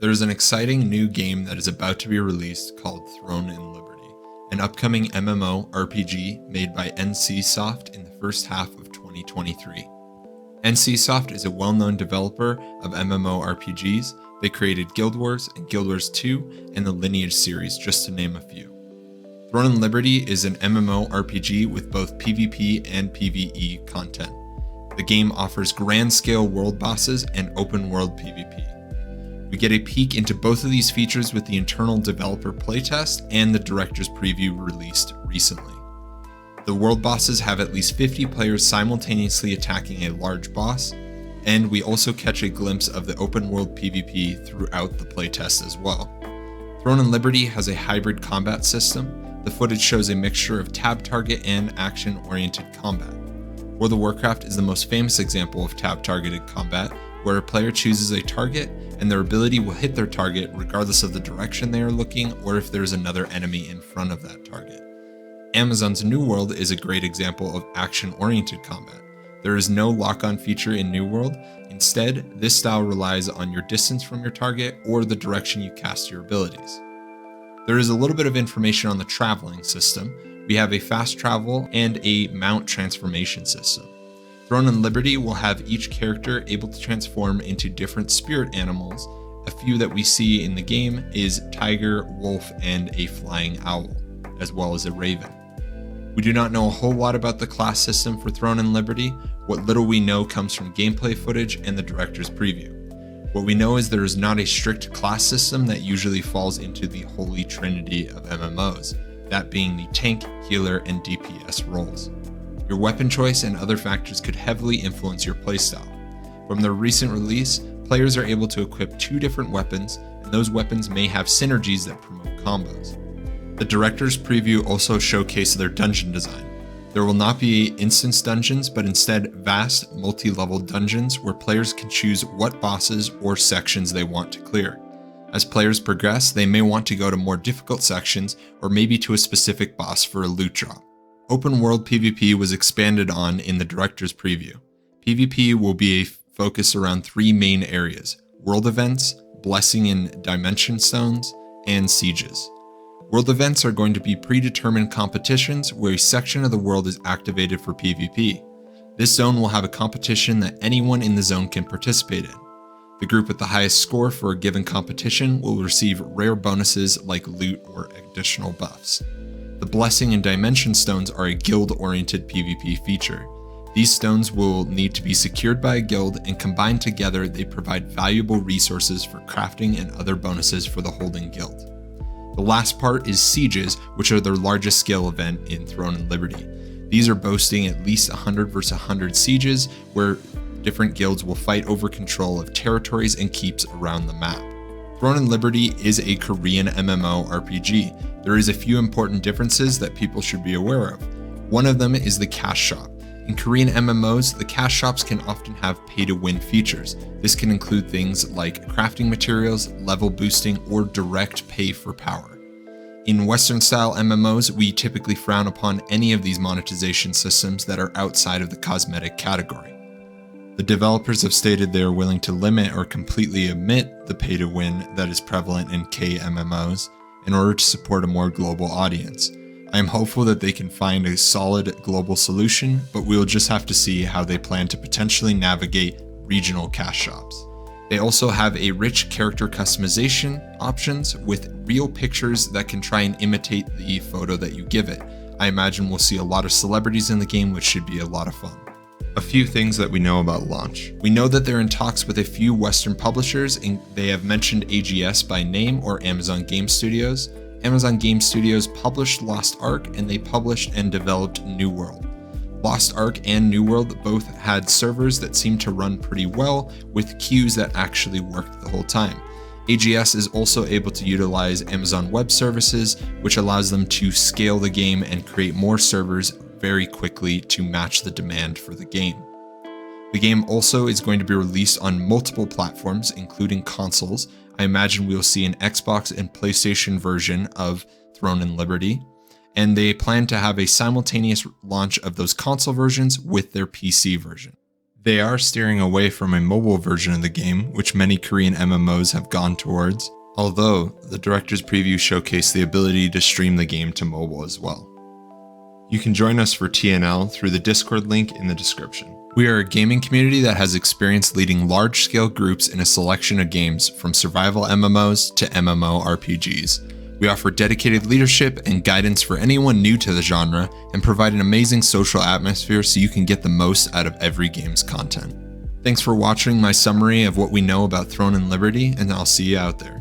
There is an exciting new game that is about to be released called Throne and Liberty, an upcoming MMORPG made by NCSoft in the first half of 2023. NCSoft is a well-known developer of MMORPGs. They created Guild Wars and Guild Wars 2 and the Lineage series, just to name a few. Throne and Liberty is an MMORPG with both PvP and PvE content. The game offers grand-scale world bosses and open-world PvP. We get a peek into both of these features with the internal developer playtest and the director's preview released recently. The world bosses have at least 50 players simultaneously attacking a large boss, and we also catch a glimpse of the open-world PvP throughout the playtest as well. Throne and Liberty has a hybrid combat system. The footage shows a mixture of tab target and action-oriented combat. World of Warcraft is the most famous example of tab-targeted combat, where a player chooses a target and their ability will hit their target regardless of the direction they are looking or if there is another enemy in front of that target. Amazon's New World is a great example of action-oriented combat. There is no lock-on feature in New World. Instead, this style relies on your distance from your target or the direction you cast your abilities. There is a little bit of information on the traveling system. We have a fast travel and a mount transformation system. Throne and Liberty will have each character able to transform into different spirit animals. A few that we see in the game is tiger, wolf, and a flying owl, as well as a raven. We do not know a whole lot about the class system for Throne and Liberty. What little we know comes from gameplay footage and the director's preview. What we know is there is not a strict class system that usually falls into the holy trinity of MMOs, that being the tank, healer, and DPS roles. Your weapon choice and other factors could heavily influence your playstyle. From the recent release, players are able to equip 2 different weapons, and those weapons may have synergies that promote combos. The director's preview also showcased their dungeon design. There will not be instance dungeons, but instead vast, multi-level dungeons where players can choose what bosses or sections they want to clear. As players progress, they may want to go to more difficult sections or maybe to a specific boss for a loot drop. Open world PvP was expanded on in the director's preview. PvP will be a focus around 3 main areas: world events, blessing and dimension stones, and sieges. World events are going to be predetermined competitions where a section of the world is activated for PvP. This zone will have a competition that anyone in the zone can participate in. The group with the highest score for a given competition will receive rare bonuses like loot or additional buffs. The blessing and dimension stones are a guild-oriented PvP feature. These stones will need to be secured by a guild, and combined together they provide valuable resources for crafting and other bonuses for the holding guild. The last part is sieges, which are their largest scale event in Throne and Liberty. These are boasting at least 100 vs 100 sieges, where different guilds will fight over control of territories and keeps around the map. Throne and Liberty is a Korean MMORPG. There is a few important differences that people should be aware of. One of them is the cash shop. In Korean MMOs, the cash shops can often have pay-to-win features. This can include things like crafting materials, level boosting, or direct pay for power. In Western-style MMOs, we typically frown upon any of these monetization systems that are outside of the cosmetic category. The developers have stated they are willing to limit or completely omit the pay-to-win that is prevalent in KMMOs in order to support a more global audience. I am hopeful that they can find a solid global solution, but we will just have to see how they plan to potentially navigate regional cash shops. They also have a rich character customization options with real pictures that can try and imitate the photo that you give it. I imagine we'll see a lot of celebrities in the game, which should be a lot of fun. A few things that we know about launch. We know that they're in talks with a few Western publishers, and they have mentioned AGS by name or Amazon Game Studios. Amazon Game Studios published Lost Ark, and they published and developed New World. Lost Ark and New World both had servers that seemed to run pretty well, with queues that actually worked the whole time. AGS is also able to utilize Amazon Web Services, which allows them to scale the game and create more servers very quickly to match the demand for the game. The game also is going to be released on multiple platforms, including consoles. I imagine we'll see an Xbox and PlayStation version of Throne and Liberty, and they plan to have a simultaneous launch of those console versions with their PC version. They are steering away from a mobile version of the game, which many Korean MMOs have gone towards, although the director's preview showcased the ability to stream the game to mobile as well. You can join us for TNL through the Discord link in the description. We are a gaming community that has experience leading large-scale groups in a selection of games from survival MMOs to MMORPGs. We offer dedicated leadership and guidance for anyone new to the genre and provide an amazing social atmosphere so you can get the most out of every game's content. Thanks for watching my summary of what we know about Throne and Liberty, and I'll see you out there.